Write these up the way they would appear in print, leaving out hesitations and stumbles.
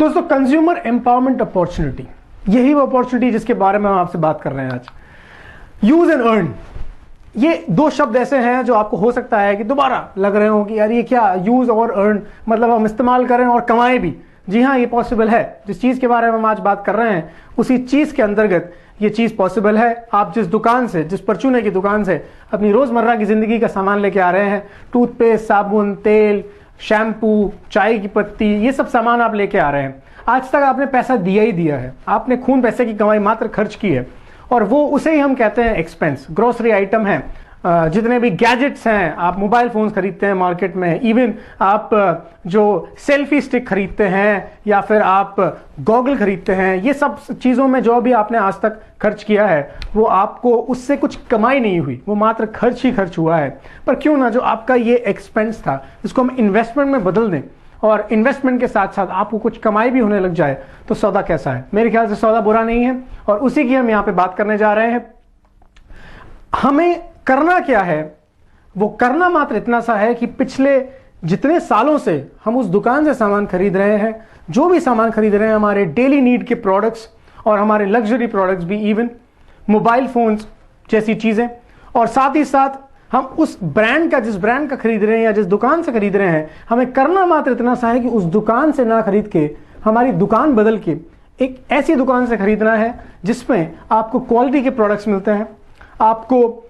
दोस्तों, consumer empowerment opportunity, यही वो अपॉर्चुनिटी जिसके बारे में हम आपसे बात कर रहे हैं आज। यूज एंड अर्न, ये दो शब्द ऐसे हैं जो आपको हो सकता है कि दोबारा लग रहे हो कि यार ये क्या यूज और अर्न, मतलब हम इस्तेमाल करें और कमाएं भी। जी हाँ, ये पॉसिबल है। जिस चीज के बारे में हम आज बात कर रहे हैं उसी चीज के अंतर्गत ये चीज पॉसिबल है। आप जिस दुकान से, जिस परचूने की दुकान से अपनी रोजमर्रा की जिंदगी का सामान लेके आ रहे हैं, टूथपेस्ट, साबुन, तेल, शैम्पू, चाय की पत्ती, ये सब सामान आप लेके आ रहे हैं, आज तक आपने पैसा दिया ही दिया है। आपने खून पैसे की कमाई मात्र खर्च की है, और वो उसे ही हम कहते हैं एक्सपेंस। ग्रोसरी आइटम है, जितने भी गैजेट्स हैं, आप मोबाइल फोन्स खरीदते हैं मार्केट में, इवन आप जो सेल्फी स्टिक खरीदते हैं या फिर आप गॉगल खरीदते हैं, ये सब चीज़ों में जो भी आपने आज तक खर्च किया है वो आपको उससे कुछ कमाई नहीं हुई, वो मात्र खर्च ही खर्च हुआ है। पर क्यों ना जो आपका ये एक्सपेंस था इसको हम इन्वेस्टमेंट में बदल दें, और इन्वेस्टमेंट के साथ साथ आपको कुछ कमाई भी होने लग जाए, तो सौदा कैसा है? मेरे ख्याल से सौदा बुरा नहीं है, और उसी की हम यहाँ पे बात करने जा रहे हैं। हमें करना क्या है? वो करना मात्र इतना सा है कि पिछले जितने सालों से हम उस दुकान से सामान खरीद रहे हैं, जो भी सामान खरीद रहे हैं, हमारे डेली नीड के प्रोडक्ट्स और हमारे लग्जरी प्रोडक्ट्स भी, इवन मोबाइल फोन्स जैसी चीजें, और साथ ही साथ हम उस ब्रांड का, जिस ब्रांड का खरीद रहे हैं या जिस दुकान से खरीद रहे हैं, हमें करना मात्र इतना सा है कि उस दुकान से ना खरीद के हमारी दुकान बदल के एक ऐसी दुकान से खरीदना है जिसमें आपको क्वालिटी के प्रोडक्ट्स मिलते हैं, आपको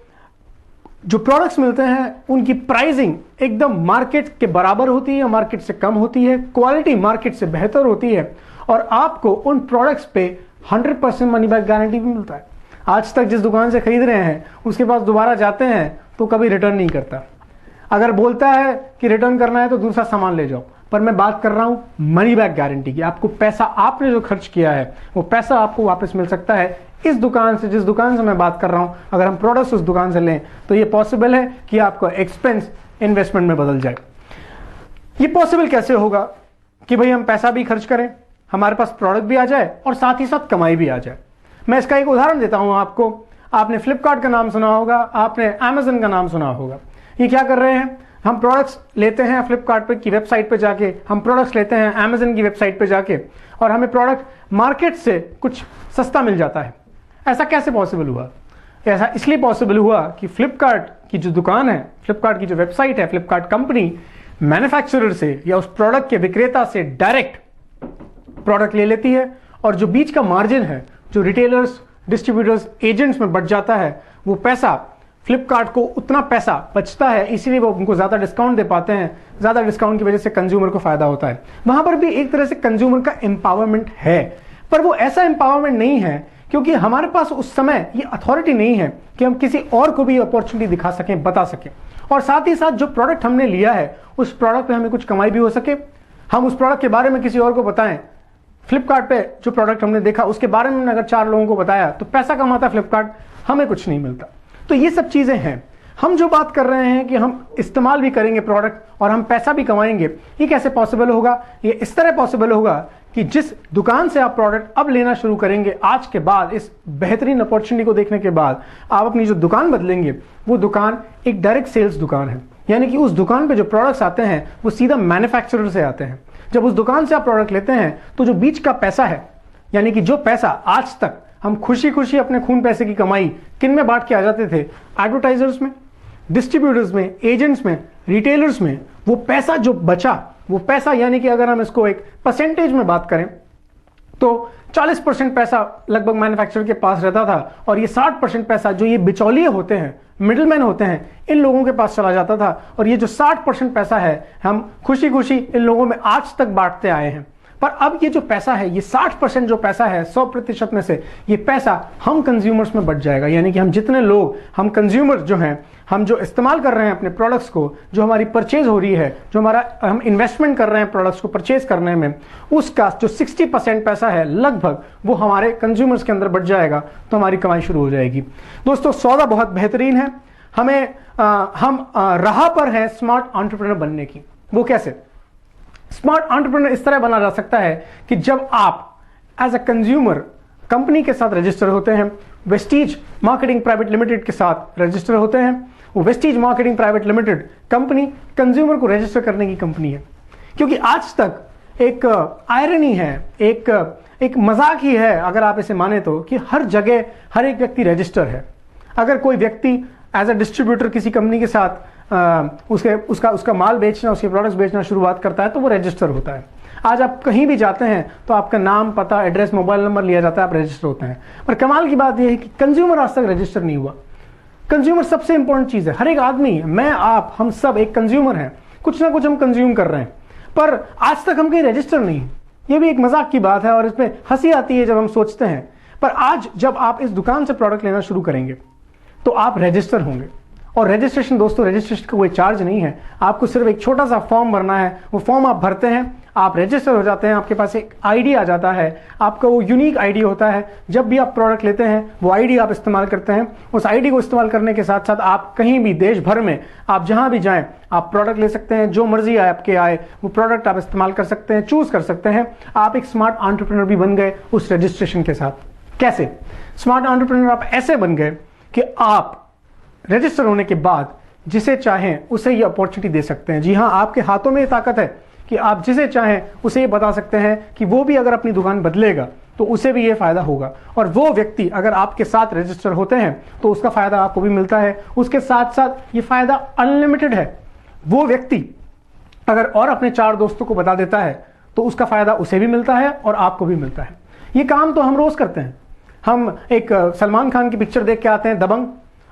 जो प्रोडक्ट्स मिलते हैं उनकी प्राइसिंग एकदम मार्केट के बराबर होती है, मार्केट से कम होती है, क्वालिटी मार्केट से बेहतर होती है, और आपको उन प्रोडक्ट्स पे 100% मनी बैक गारंटी भी मिलता है। आज तक जिस दुकान से खरीद रहे हैं उसके पास दोबारा जाते हैं तो कभी रिटर्न नहीं करता। अगर बोलता है कि रिटर्न करना है तो दूसरा सामान ले जाओ, पर मैं बात कर रहा हूं मनी बैक गारंटी की। आपको पैसा, आपने जो खर्च किया है वो पैसा आपको वापस मिल सकता है इस दुकान से, जिस दुकान से मैं बात कर रहा हूं। अगर हम प्रोडक्ट्स उस दुकान से लें तो ये पॉसिबल है कि आपका एक्सपेंस इन्वेस्टमेंट में बदल जाए। ये पॉसिबल कैसे होगा कि भाई हम पैसा भी खर्च करें, हमारे पास प्रोडक्ट भी आ जाए और साथ ही साथ कमाई भी आ जाए? मैं इसका एक उदाहरण देता हूं आपको। आपने फ्लिपकार्ट का नाम सुना होगा, आपने अमेजन का नाम सुना होगा। ये क्या कर रहे हैं? हम प्रोडक्ट्स लेते हैं फ्लिपकार्ट पे की वेबसाइट पे जाके, हम प्रोडक्ट्स लेते हैं अमेजन की वेबसाइट पे जाके, और हमें प्रोडक्ट मार्केट से कुछ सस्ता मिल जाता है। ऐसा कैसे पॉसिबल हुआ? ऐसा इसलिए पॉसिबल हुआ कि फ्लिपकार्ट की जो दुकान है, फ्लिपकार्ट की जो वेबसाइट है, फ्लिपकार्ट कंपनी मैन्युफैक्चरर से या उस प्रोडक्ट के विक्रेता से डायरेक्ट प्रोडक्ट ले लेती है, और जो बीच का मार्जिन है, जो रिटेलर्स, डिस्ट्रीब्यूटर्स, एजेंट्स में बच जाता है, वो पैसा फ्लिपकार्ट को उतना पैसा बचता है, इसीलिए वो उनको ज्यादा डिस्काउंट दे पाते हैं। ज्यादा डिस्काउंट की वजह से कंज्यूमर को फायदा होता है। वहां पर भी एक तरह से कंज्यूमर का एम्पावरमेंट है, पर वो ऐसा एम्पावरमेंट नहीं है क्योंकि हमारे पास उस समय ये अथॉरिटी नहीं है कि हम किसी और को भी अपॉर्चुनिटी दिखा सकें, बता सकें, और साथ ही साथ जो प्रोडक्ट हमने लिया है उस प्रोडक्ट पे हमें कुछ कमाई भी हो सके। हम उस प्रोडक्ट के बारे में किसी और को बताएं। फ्लिपकार्ट पे जो प्रोडक्ट हमने देखा उसके बारे में अगर 4 लोगों को बताया तो पैसा कमाता फ्लिपकार्ट, हमें कुछ नहीं मिलता। तो ये सब चीजें हैं। हम जो बात कर रहे हैं कि हम इस्तेमाल भी करेंगे प्रोडक्ट और हम पैसा भी कमाएंगे, ये कैसे पॉसिबल होगा? ये इस तरह पॉसिबल होगा कि जिस दुकान से आप प्रोडक्ट अब लेना शुरू करेंगे, आज के बाद, इस बेहतरीन अपॉर्चुनिटी को देखने के बाद, आप अपनी जो दुकान बदलेंगे, वो दुकान एक डायरेक्ट सेल्स दुकान है। यानी कि उस दुकान पे जो प्रोडक्ट्स आते हैं वो सीधा मैन्युफैक्चरर से आते हैं। जब उस दुकान से आप प्रोडक्ट लेते हैं तो जो बीच का पैसा है, यानी कि जो पैसा आज तक हम खुशी खुशी अपने खून पैसे की कमाई किन में बांट के आ जाते थे? एडवर्टाइजर्स में, डिस्ट्रीब्यूटर्स में, एजेंट्स में, रिटेलर्स में। वो पैसा जो बचा, वो पैसा, यानी कि अगर हम इसको एक परसेंटेज में बात करें तो 40% पैसा लगभग मैन्युफैक्चरर के पास रहता था, और ये 60% पैसा जो ये बिचौलिए होते हैं, मिडिलमैन होते हैं, इन लोगों के पास चला जाता था। और ये जो 60% पैसा है हम खुशी खुशी इन लोगों में आज तक बांटते आए हैं। पर अब ये जो पैसा है, ये 60% जो पैसा है, 100% में से ये पैसा हम कंज्यूमर्स में बच जाएगा। यानी कि हम जितने लोग, हम कंज्यूमर जो हैं, हम जो इस्तेमाल कर रहे हैं अपने प्रोडक्ट्स को, जो हमारी परचेज हो रही है, जो हमारा हम इन्वेस्टमेंट कर रहे हैं प्रोडक्ट्स को परचेज करने में, उसका जो 60% पैसा है लगभग, वो हमारे कंज्यूमर्स के अंदर बच जाएगा, तो हमारी कमाई शुरू हो जाएगी। दोस्तों, सौदा बहुत बेहतरीन है। हम राह पर हैं स्मार्ट एंटरप्रेन्योर बनने की। वो कैसे? स्मार्ट एंटरप्रेन्योर इस तरह बना जा सकता है कि जब आप एज अ कंज्यूमर कंपनी के साथ रजिस्टर होते हैं, वेस्टीज मार्केटिंग प्राइवेट लिमिटेड के साथ रजिस्टर होते हैं। वो Vestige marketing private limited company consumer को रजिस्टर करने की कंपनी है, क्योंकि आज तक एक आयरनी है, एक मजाक ही है अगर आप इसे माने तो, कि हर जगह हर एक व्यक्ति रजिस्टर है। अगर कोई व्यक्ति एज अ डिस्ट्रीब्यूटर किसी कंपनी के साथ उसका माल बेचना, उसके प्रोडक्ट्स बेचना शुरुआत करता है तो वो रजिस्टर होता है। आज आप कहीं भी जाते हैं तो आपका नाम, पता, एड्रेस, मोबाइल नंबर लिया जाता है, आप रजिस्टर होते हैं। पर कमाल की बात यह है कि कंज्यूमर आज तक रजिस्टर नहीं हुआ। कंज्यूमर सबसे इंपॉर्टेंट चीज है। हर एक आदमी, मैं, आप, हम सब एक कंज्यूमर हैं, कुछ ना कुछ हम कंज्यूम कर रहे हैं, पर आज तक हम कहीं रजिस्टर नहीं। ये भी एक मजाक की बात है और इसमें हंसी आती है जब हम सोचते हैं। पर आज जब आप इस दुकान से प्रोडक्ट लेना शुरू करेंगे तो आप रजिस्टर होंगे। और रजिस्ट्रेशन दोस्तों, रजिस्ट्रेशन का कोई चार्ज नहीं है, आपको सिर्फ एक छोटा सा फॉर्म भरना है। वो फॉर्म आप भरते हैं, आप रजिस्टर हो जाते हैं, आपके पास एक आईडी आ जाता है, आपका वो यूनिक आईडी होता है। जब भी आप प्रोडक्ट लेते हैं वो आईडी आप इस्तेमाल करते हैं। उस आईडी को इस्तेमाल करने के साथ साथ आप कहीं भी, देश भर में, आप जहां भी जाएं, आप प्रोडक्ट ले सकते हैं। जो मर्जी आपके आए वो प्रोडक्ट आप इस्तेमाल कर सकते हैं, चूज कर सकते हैं। आप एक स्मार्ट एंटरप्रेन्योर भी बन गए उस रजिस्ट्रेशन के साथ। कैसे स्मार्ट एंटरप्रेन्योर आप ऐसे बन गए कि आप रजिस्टर होने के बाद जिसे चाहें उसे ये अपॉर्चुनिटी दे सकते हैं। जी हां, आपके हाथों में ये ताकत है कि आप जिसे चाहें उसे ये बता सकते हैं कि वो भी अगर अपनी दुकान बदलेगा तो उसे भी ये फायदा होगा। और वो व्यक्ति अगर आपके साथ रजिस्टर होते हैं तो उसका फायदा आपको भी मिलता है। उसके साथ साथ ये फायदा अनलिमिटेड है। वो व्यक्ति अगर और अपने 4 दोस्तों को बता देता है तो उसका फायदा उसे भी मिलता है और आपको भी मिलता है। ये काम तो हम रोज करते हैं। हम एक सलमान खान की पिक्चर देख के आते हैं, दबंग,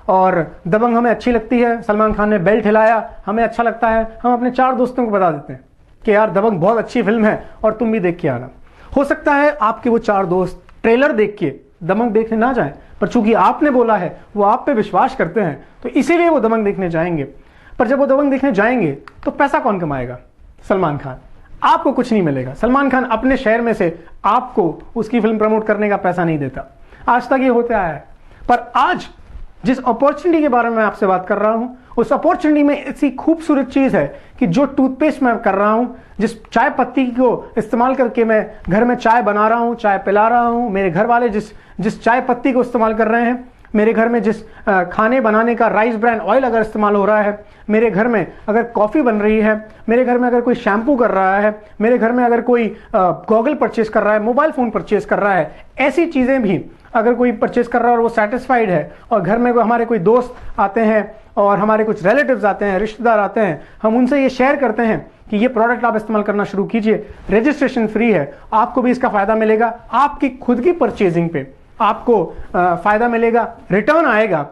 और दबंग हमें अच्छी लगती है, सलमान खान ने बेल्ट हिलाया, हमें अच्छा लगता है, हम अपने 4 दोस्तों को बता देते हैं कि यार दबंग बहुत अच्छी फिल्म है और तुम भी देख के आना। हो सकता है आपके वो 4 दोस्त ट्रेलर देख के दबंग देखने ना जाएं, पर चूंकि आपने बोला है, वो आप पे विश्वास करते हैं, तो इसीलिए वो दबंग देखने जाएंगे। पर जब वो दबंग देखने जाएंगे तो पैसा कौन कमाएगा? सलमान खान। आपको कुछ नहीं मिलेगा। सलमान खान अपने शेयर में से आपको उसकी फिल्म प्रमोट करने का पैसा नहीं देता। आज तक ये होते आया है। पर आज जिस अपॉर्चुनिटी के बारे में मैं आपसे बात कर रहा हूं, उस अपॉर्चुनिटी में ऐसी खूबसूरत चीज है कि जो टूथपेस्ट मैं कर रहा हूं, जिस चाय पत्ती को इस्तेमाल करके मैं घर में चाय बना रहा हूं, चाय पिला रहा हूं, मेरे घर वाले जिस चाय पत्ती को इस्तेमाल कर रहे हैं, मेरे घर में जिस खाने बनाने का राइस ब्रांड ऑयल अगर इस्तेमाल हो रहा है, मेरे घर में अगर कॉफी बन रही है, मेरे घर में अगर कोई शैम्पू कर रहा है, मेरे घर में अगर कोई गॉगल परचेज कर रहा है, मोबाइल फोन परचेज कर रहा है, ऐसी चीजें भी अगर कोई परचेज कर रहा है और वो सेटिस्फाइड है, और घर में हमारे कोई दोस्त आते हैं और हमारे कुछ रिलेटिव्स आते हैं, रिश्तेदार आते हैं, हम उनसे ये शेयर करते हैं कि ये प्रोडक्ट आप इस्तेमाल करना शुरू कीजिए, रजिस्ट्रेशन फ्री है, आपको भी इसका फायदा मिलेगा, आपकी खुद की परचेजिंग पे आपको फायदा मिलेगा, रिटर्न आएगा।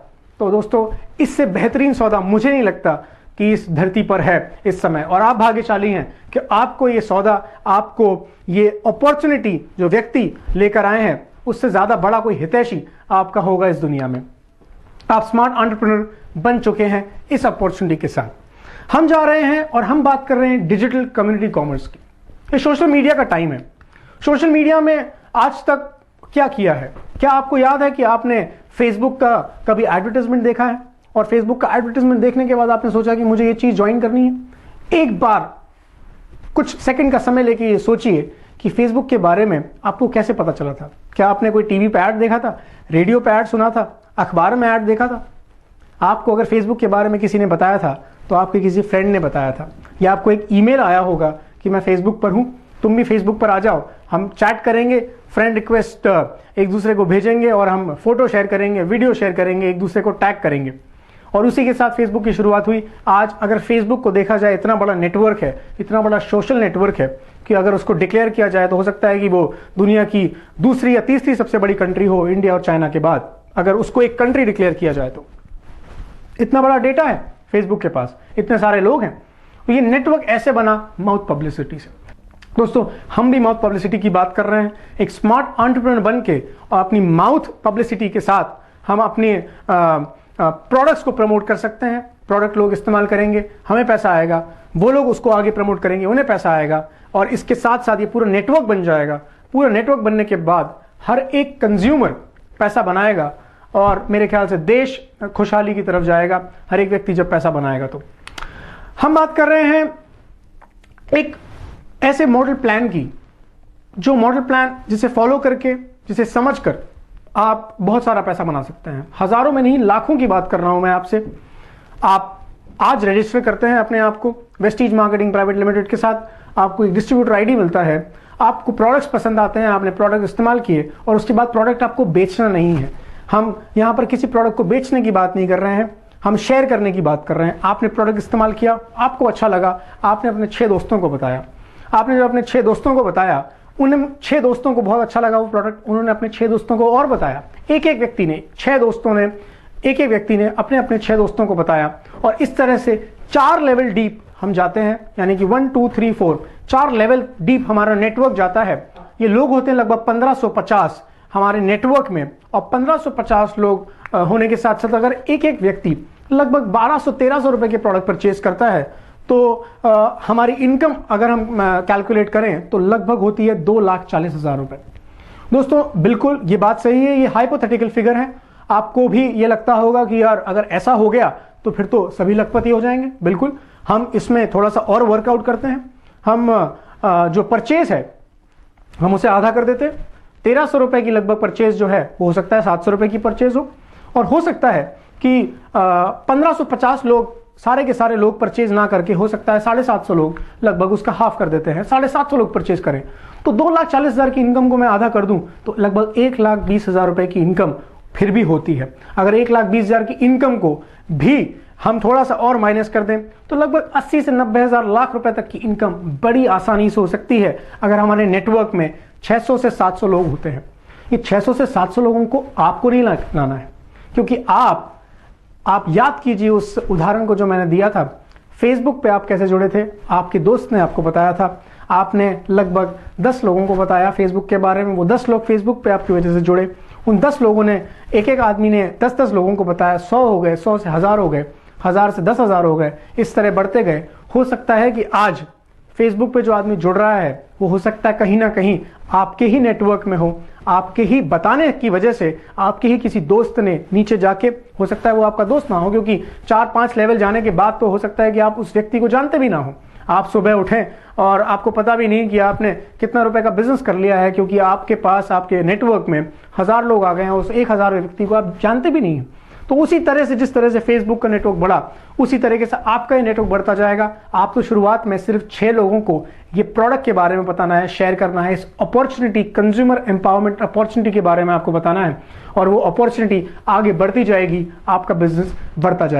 तो दोस्तों, इससे बेहतरीन सौदा मुझे नहीं लगता कि इस धरती पर है इस समय। और आप भाग्यशाली हैं कि आपको ये सौदा, आपको ये अपॉर्चुनिटी जो व्यक्ति लेकर आए हैं, उससे ज्यादा बड़ा कोई हितैषी आपका होगा इस दुनिया में। आप स्मार्ट एंटरप्रेन्योर बन चुके हैं इस अपॉर्चुनिटी के साथ। हम जा रहे हैं और हम बात कर रहे हैं डिजिटल कम्युनिटी कॉमर्स की। ये सोशल मीडिया का टाइम है। सोशल मीडिया में आज तक क्या किया है? क्या आपको याद है कि आपने फेसबुक का कभी एडवर्टाइजमेंट देखा है और फेसबुक का एडवर्टाइजमेंट देखने के बाद आपने सोचा कि मुझे ये चीज ज्वाइन करनी है? एक बार कुछ सेकंड का समय लेके ये सोचिए कि फेसबुक के बारे में आपको कैसे पता चला था। क्या आपने कोई टीवी पे ऐड देखा था, रेडियो पे ऐड सुना था, अखबार में ऐड देखा था? आपको अगर फेसबुक के बारे में किसी ने बताया था तो आपके किसी फ्रेंड ने बताया था, या आपको एक ईमेल आया होगा कि मैं फेसबुक पर हूं, तुम भी फेसबुक पर आ जाओ, हम चैट करेंगे, फ्रेंड रिक्वेस्ट एक दूसरे को भेजेंगे और हम फोटो शेयर करेंगे, वीडियो शेयर करेंगे, एक दूसरे को टैग करेंगे। और उसी के साथ फेसबुक की शुरुआत हुई। आज अगर फेसबुक को देखा जाए, इतना बड़ा नेटवर्क है, इतना बड़ा सोशल नेटवर्क है कि अगर उसको डिक्लेयर किया जाए तो हो सकता है कि वो दुनिया की दूसरी या तीसरी सबसे बड़ी कंट्री हो, इंडिया और चाइना के बाद, अगर उसको एक कंट्री डिक्लेयर किया जाए तो। इतना बड़ा डेटा है फेसबुक के पास, इतने सारे लोग हैं। तो ये नेटवर्क ऐसे बना माउथ पब्लिसिटी से। दोस्तों, हम भी माउथ पब्लिसिटी की बात कर रहे हैं। एक स्मार्ट एंटरप्रेन्योर बन के और अपनी माउथ पब्लिसिटी के साथ हम अपने प्रोडक्ट्स को प्रमोट कर सकते हैं। प्रोडक्ट लोग इस्तेमाल करेंगे, हमें पैसा आएगा, वो लोग उसको आगे प्रमोट करेंगे, उन्हें पैसा आएगा, और इसके साथ साथ ये पूरा नेटवर्क बन जाएगा। पूरा नेटवर्क बनने के बाद हर एक कंज्यूमर पैसा बनाएगा और मेरे ख्याल से देश खुशहाली की तरफ जाएगा, हर एक व्यक्ति जब पैसा बनाएगा। तो हम बात कर रहे हैं एक ऐसे मॉडल प्लान की, जो मॉडल प्लान जिसे फॉलो करके, जिसे समझकर आप बहुत सारा पैसा बना सकते हैं। हजारों में नहीं, लाखों की बात कर रहा हूं मैं आपसे। आप आज रजिस्टर करते हैं अपने आप को वेस्टीज मार्केटिंग प्राइवेट लिमिटेड के साथ, आपको एक डिस्ट्रीब्यूटर आईडी मिलता है, आपको प्रोडक्ट्स पसंद आते हैं, आपने प्रोडक्ट इस्तेमाल किए और उसके बाद प्रोडक्ट आपको बेचना नहीं है। हम यहाँ पर किसी प्रोडक्ट को बेचने की बात नहीं कर रहे हैं, हम शेयर करने की बात कर रहे हैं। आपने प्रोडक्ट इस्तेमाल किया, आपको अच्छा लगा, आपने अपने 6 दोस्तों को बताया। आपने जब अपने 6 दोस्तों को बताया, उन 6 दोस्तों को बहुत अच्छा लगा वो प्रोडक्ट, उन्होंने अपने 6 दोस्तों को और बताया। एक एक व्यक्ति ने, 6 दोस्तों ने, एक एक व्यक्ति ने अपने अपने 6 दोस्तों को बताया और इस तरह से 4 लेवल डीप हम जाते हैं, यानी कि 1 2 3 4 4 लेवल डीप हमारा नेटवर्क जाता है। ये लोग होते हैं लगभग 1550 हमारे नेटवर्क में, और 1550 लोग होने के साथ साथ अगर एक एक व्यक्ति लगभग 1200-1300 रुपए के प्रोडक्ट परचेज करता है तो हमारी इनकम अगर हम कैलकुलेट करें तो लगभग होती है 2,40,000 रुपए। दोस्तों बिल्कुल ये बात सही है, ये हाइपोथेटिकल फिगर है। आपको भी ये लगता होगा कि यार अगर ऐसा हो गया तो फिर तो सभी लखपति हो जाएंगे। बिल्कुल, हम इसमें थोड़ा सा और वर्कआउट करते हैं। हम जो परचेज है हम उसे आधा कर देते हैं। 1300 रुपए की लगभग परचेज जो है वो हो सकता है 700 रुपए की परचेज हो, और हो सकता है कि 1550 लोग सारे के सारे लोग परचेज ना करके, हो सकता है 750 लोग लगभग उसका हाफ कर देते हैं, 750 लोग परचेज करें। तो 2,40,000 की इनकम को मैं आधा कर दूं तो लगभग 1,20,000 रुपए की इनकम फिर भी होती है। अगर 1,20,000 की इनकम को भी हम थोड़ा सा और माइनस कर दें तो लगभग 80 से 90,000 लाख रुपए तक की इनकम बड़ी आसानी से हो सकती है अगर हमारे नेटवर्क में 600 से 700 लोग होते हैं। ये 600 से 700 लोगों को आपको नहीं लाना है, क्योंकि आप याद कीजिए उस उदाहरण को जो मैंने दिया था। फेसबुक पे आप कैसे जुड़े थे, आपके दोस्त ने आपको बताया था, आपने लगभग 10 लोगों को बताया फेसबुक के बारे में, वो 10 लोग फेसबुक पे आपकी वजह से जुड़े। उन 10 लोगों ने, एक एक आदमी ने 10-10 लोगों को बताया, 100 हो गए, 100 से 1000 हो गए, 1000 से 10,000 हो गए, इस तरह बढ़ते गए। हो सकता है कि आज फेसबुक पे जो आदमी जुड़ रहा है वो हो सकता है कहीं ना कहीं आपके ही नेटवर्क में हो, आपके ही बताने की वजह से आपके ही किसी दोस्त ने नीचे जाके, हो सकता है वो आपका दोस्त ना हो, क्योंकि 4-5 लेवल जाने के बाद तो हो सकता है कि आप उस व्यक्ति को जानते भी ना हो। आप सुबह उठें और आपको पता भी नहीं कि आपने कितना रुपए का बिजनेस कर लिया है, क्योंकि आपके पास आपके नेटवर्क में 1000 लोग आ गए हैं, उस 1000 व्यक्ति को आप जानते भी नहीं हैं। तो उसी तरह से जिस तरह से फेसबुक का नेटवर्क बढ़ा, उसी तरीके से आपका ये नेटवर्क बढ़ता जाएगा। आप तो शुरुआत में सिर्फ 6 लोगों को ये प्रोडक्ट के बारे में बताना है, शेयर करना है, इस अपॉर्चुनिटी, कंज्यूमर एम्पावरमेंट अपॉर्चुनिटी के बारे में आपको बताना है, और वो अपॉर्चुनिटी आगे बढ़ती जाएगी, आपका बिजनेस बढ़ता जाएगा।